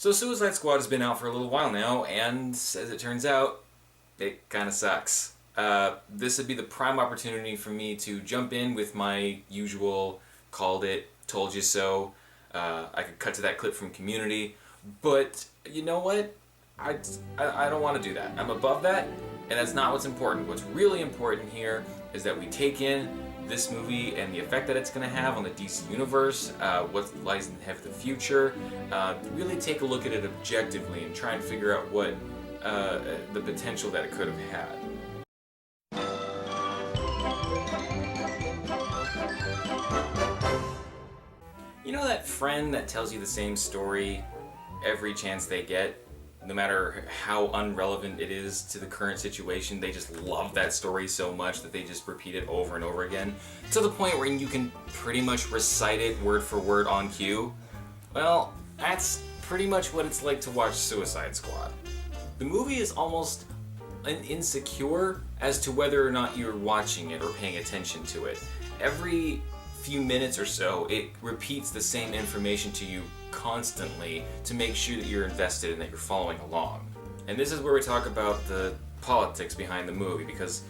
So Suicide Squad has been out for a little while now, and as it turns out, it kind of sucks. This would be the prime opportunity for me to jump in with my usual called it, told you so. I could cut to that clip from Community, but you know what? I don't want to do that. I'm above that, and that's not what's important. What's really important here is that we take in this movie and the effect that it's going to have on the DC Universe, what lies in the future, really take a look at it objectively and try and figure out what the potential that it could have had. You know that friend that tells you the same story every chance they get? No matter how unrelevant it is to the current situation, they just love that story so much that they just repeat it over and over again, to the point where you can pretty much recite it word for word on cue. Well, that's pretty much what it's like to watch Suicide Squad. The movie is almost insecure as to whether or not you're watching it or paying attention to it. Every few minutes or so, it repeats the same information to you constantly to make sure that you're invested and that you're following along. And this is where we talk about the politics behind the movie, because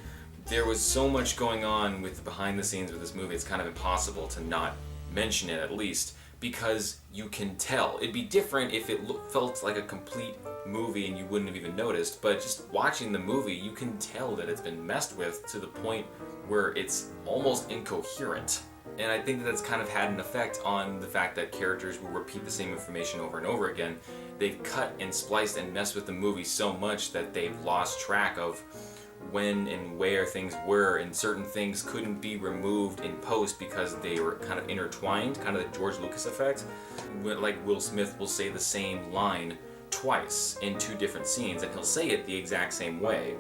there was so much going on with the behind the scenes with this movie, it's kind of impossible to not mention it, at least because you can tell. It'd be different if it felt like a complete movie and you wouldn't have even noticed, but just watching the movie, you can tell that it's been messed with to the point where it's almost incoherent. And I think that that's kind of had an effect on the fact that characters will repeat the same information over and over again. They've cut and spliced and messed with the movie so much that they've lost track of when and where things were, and certain things couldn't be removed in post because they were kind of intertwined, kind of the George Lucas effect. Like Will Smith will say the same line twice in two different scenes, and he'll say it the exact same way.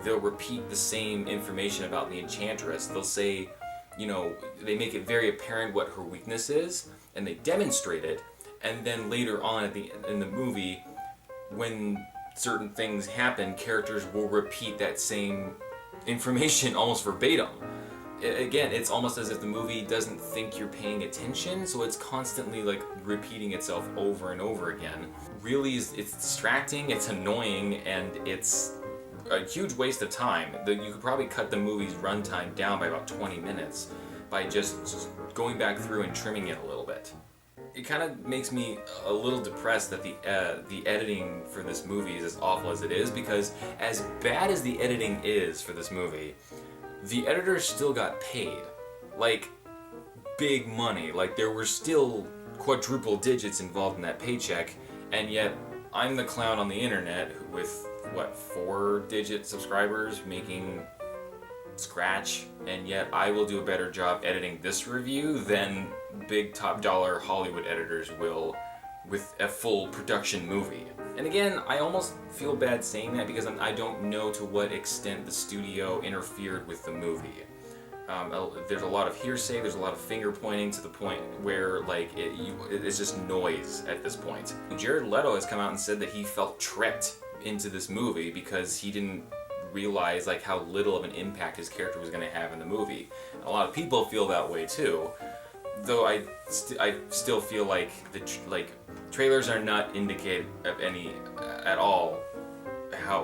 They'll repeat the same information about the Enchantress. They'll say, you know, they make it very apparent what her weakness is, and they demonstrate it, and then later on in the movie, when certain things happen, characters will repeat that same information almost verbatim. Again, it's almost as if the movie doesn't think you're paying attention, so it's constantly like repeating itself over and over again. Really, it's distracting, it's annoying, and it's a huge waste of time. You could probably cut the movie's runtime down by about 20 minutes by just going back through and trimming it a little bit. It kind of makes me a little depressed that the editing for this movie is as awful as it is, because as bad as the editing is for this movie, the editors still got paid. Like, big money. Like, there were still quadruple digits involved in that paycheck, and yet I'm the clown on the internet with 4-digit subscribers making scratch, and yet I will do a better job editing this review than big top dollar Hollywood editors will with a full production movie. And again, I almost feel bad saying that because I don't know to what extent the studio interfered with the movie. There's a lot of hearsay, there's a lot of finger pointing to the point where it's just noise at this point. Jared Leto has come out and said that he felt tricked into this movie because he didn't realize how little of an impact his character was going to have in the movie. And a lot of people feel that way too, though I still feel like trailers are not indicative of any at all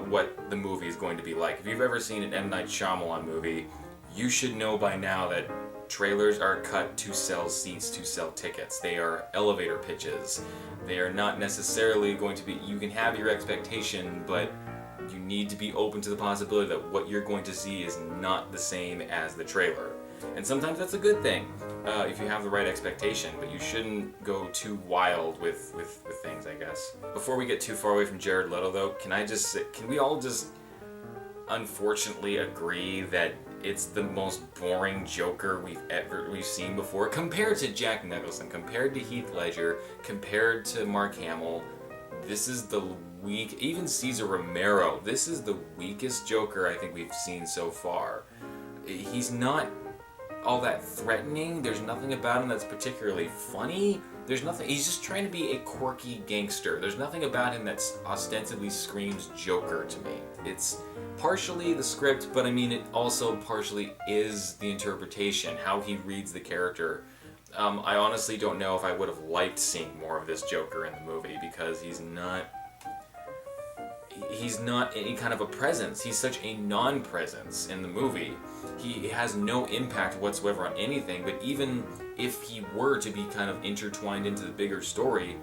what the movie is going to be like. If you've ever seen an M. Night Shyamalan movie, you should know by now that trailers are cut to sell seats, to sell tickets. They are elevator pitches. They are not necessarily going to be, you can have your expectation, but you need to be open to the possibility that what you're going to see is not the same as the trailer. And sometimes that's a good thing, if you have the right expectation, but you shouldn't go too wild with things, I guess. Before we get too far away from Jared Leto though, can we all just unfortunately agree that it's the most boring Joker we've seen before, compared to Jack Nicholson, compared to Heath Ledger, compared to Mark Hamill. This is the weak, even Cesar Romero, this is the weakest Joker I think we've seen so far. He's not all that threatening, there's nothing about him that's particularly funny, there's nothing, he's just trying to be a quirky gangster. There's nothing about him that ostensibly screams Joker to me. It's partially the script, but I mean it also partially is the interpretation, how he reads the character I honestly don't know if I would have liked seeing more of this Joker in the movie, because he's not any kind of a presence. He's such a non-presence in the movie. He has no impact whatsoever on anything, but even if he were to be kind of intertwined into the bigger story,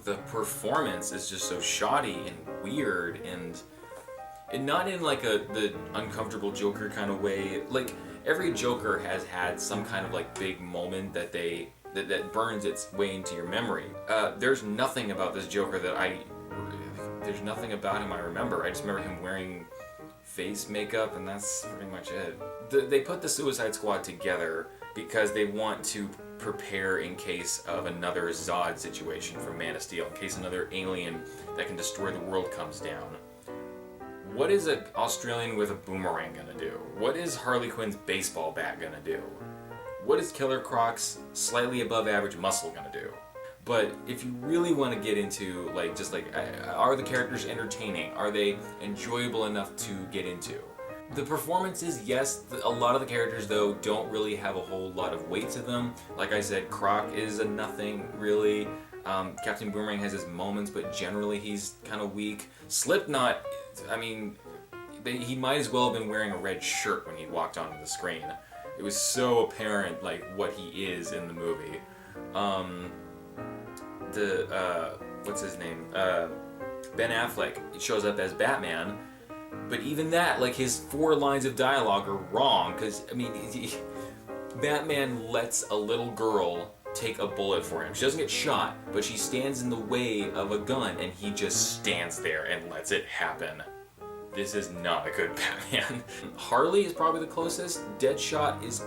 the performance is just so shoddy and weird, and not in like the uncomfortable Joker kind of way. Like, every Joker has had some kind of like big moment that that burns its way into your memory. There's nothing about this Joker there's nothing about him I remember. I just remember him wearing face makeup, and that's pretty much it. They put the Suicide Squad together because they want to prepare in case of another Zod situation from Man of Steel, in case another alien that can destroy the world comes down. What is an Australian with a boomerang gonna do? What is Harley Quinn's baseball bat gonna do? What is Killer Croc's slightly above average muscle gonna do? But if you really want to get into, like, just like, are the characters entertaining? Are they enjoyable enough to get into? The performances, yes. A lot of the characters, though, don't really have a whole lot of weight to them. Like I said, Croc is a nothing, really. Captain Boomerang has his moments, but generally he's kind of weak. Slipknot, I mean, he might as well have been wearing a red shirt when he walked onto the screen. It was so apparent, like, what he is in the movie. What's his name? Ben Affleck shows up as Batman, but even that, like, his 4 lines of dialogue are wrong, because, I mean, Batman lets a little girl take a bullet for him. She doesn't get shot, but she stands in the way of a gun, and he just stands there and lets it happen. This is not a good Batman. Harley is probably the closest. Deadshot is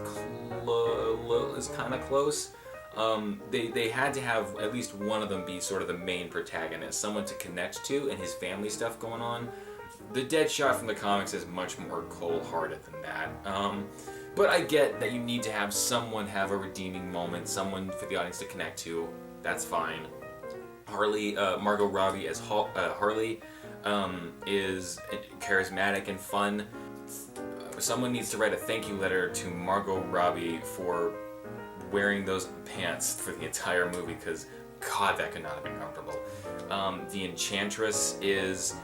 kind of close. They had to have at least one of them be sort of the main protagonist, someone to connect to, and his family stuff going on. The Deadshot from the comics is much more cold-hearted than that. But I get that you need to have someone have a redeeming moment, someone for the audience to connect to. That's fine. Margot Robbie as Harley is charismatic and fun. Someone needs to write a thank you letter to Margot Robbie for wearing those pants for the entire movie, because God, that could not have been comfortable. The Enchantress is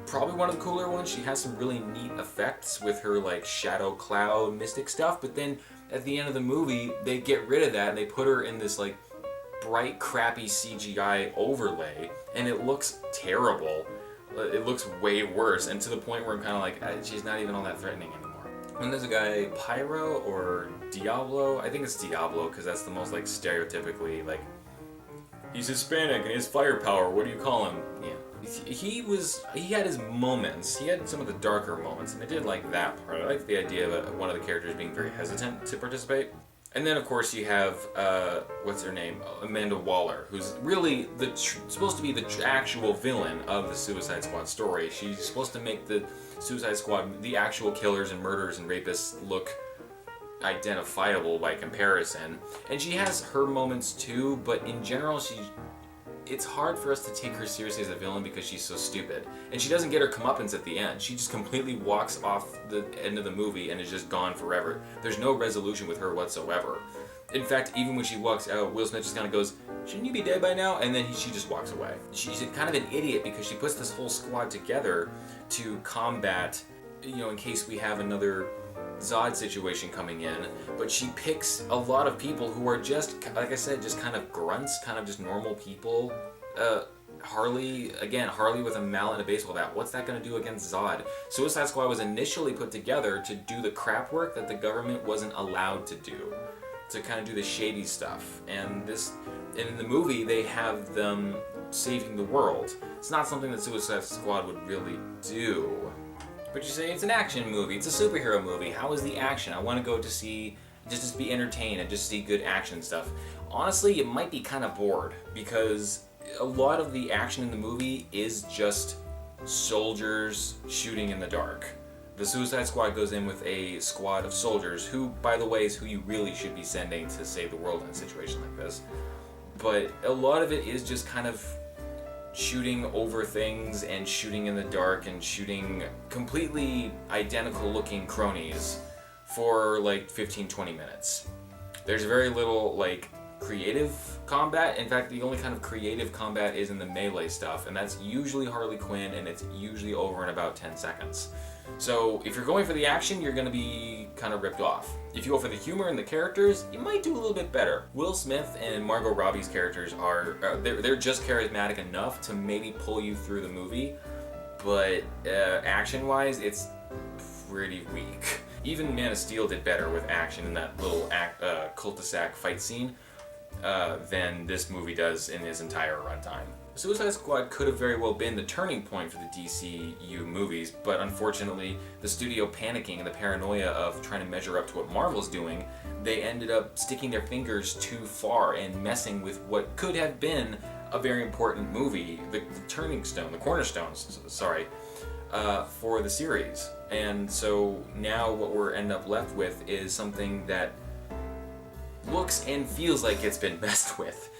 probably one of the cooler ones. She has some really neat effects with her, like, shadow cloud mystic stuff, but then at the end of the movie they get rid of that and they put her in this, like, bright crappy CGI overlay, and it looks terrible. It looks way worse, and to the point where I'm kind of like, she's not even all that threatening anymore. And there's a guy, Pyro or Diablo, I think it's Diablo, because that's the most, like, stereotypically, like, he's Hispanic and he has firepower, what do you call him? Yeah. He had his moments. He had some of the darker moments, and I did like that part. I liked the idea of one of the characters being very hesitant to participate. And then, of course, you have, what's her name? Amanda Waller, who's really supposed to be the actual villain of the Suicide Squad story. She's supposed to make the Suicide Squad, the actual killers and murderers and rapists, look identifiable by comparison. And she has her moments too, but in general, it's hard for us to take her seriously as a villain because she's so stupid. And she doesn't get her comeuppance at the end. She just completely walks off the end of the movie and is just gone forever. There's no resolution with her whatsoever. In fact, even when she walks out, Will Smith just kind of goes, "Shouldn't you be dead by now?" And then she just walks away. She's kind of an idiot because she puts this whole squad together to combat, in case we have another Zod situation coming in, but she picks a lot of people who are just, like I said, just kind of grunts, kind of just normal people. Harley with a mallet and a baseball bat. What's that going to do against Zod? Suicide Squad was initially put together to do the crap work that the government wasn't allowed to do, to kind of do the shady stuff. And in the movie, they have them saving the world. It's not something that Suicide Squad would really do. But you say it's an action movie, it's a superhero movie. How is the action? I want to go to see, just to be entertained and just see good action stuff. Honestly, it might be kind of bored, because a lot of the action in the movie is just soldiers shooting in the dark. The Suicide Squad goes in with a squad of soldiers, who, by the way, is who you really should be sending to save the world in a situation like this. But a lot of it is just kind of shooting over things and shooting in the dark and shooting completely identical looking cronies for like 15-20 minutes. There's very little like creative combat. In fact, the only kind of creative combat is in the melee stuff, and that's usually Harley Quinn, and it's usually over in about 10 seconds. So if you're going for the action, you're going to be kind of ripped off. If you go for the humor and the characters, you might do a little bit better. Will Smith and Margot Robbie's characters are they're just charismatic enough to maybe pull you through the movie, but action-wise, it's pretty weak. Even Man of Steel did better with action in that little cul-de-sac fight scene than this movie does in his entire runtime. Suicide Squad could have very well been the turning point for the DCU movies, but unfortunately, the studio panicking and the paranoia of trying to measure up to what Marvel's doing, they ended up sticking their fingers too far and messing with what could have been a very important movie, the cornerstone, for the series. And so now what we're end up left with is something that looks and feels like it's been messed with.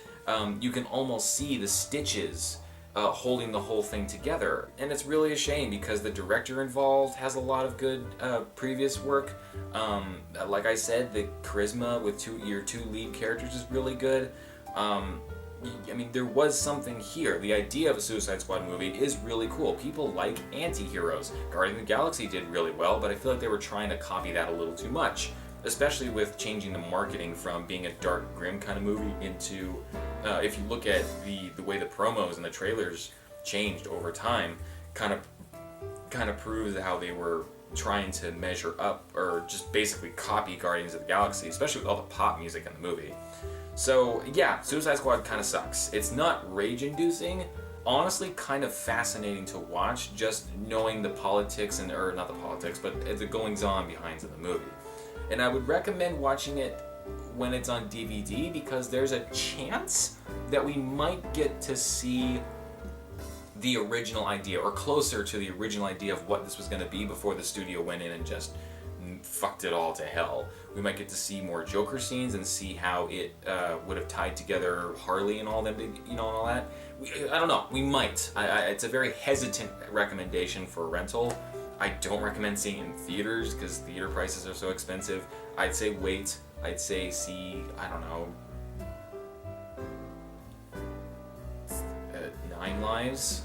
You can almost see the stitches holding the whole thing together. And it's really a shame because the director involved has a lot of good previous work. Like I said, the charisma with your two lead characters is really good. I mean, there was something here. The idea of a Suicide Squad movie is really cool. People like anti-heroes. Guardians of the Galaxy did really well, but I feel like they were trying to copy that a little too much. Especially with changing the marketing from being a dark, grim kind of movie into, if you look at the way the promos and the trailers changed over time, kind of proves how they were trying to measure up or just basically copy Guardians of the Galaxy, especially with all the pop music in the movie. So yeah, Suicide Squad kind of sucks. It's not rage-inducing. Honestly, kind of fascinating to watch, just knowing the politics or not the politics, but the goings-on behind the movie. And I would recommend watching it when it's on DVD because there's a chance that we might get to see the original idea or closer to the original idea of what this was going to be before the studio went in and just fucked it all to hell. We might get to see more Joker scenes and see how it would have tied together Harley and all them, and all that. I don't know. We might. It's a very hesitant recommendation for rental. I don't recommend seeing it in theaters because theater prices are so expensive. I'd say wait. I'd say see, I don't know, 9 Lives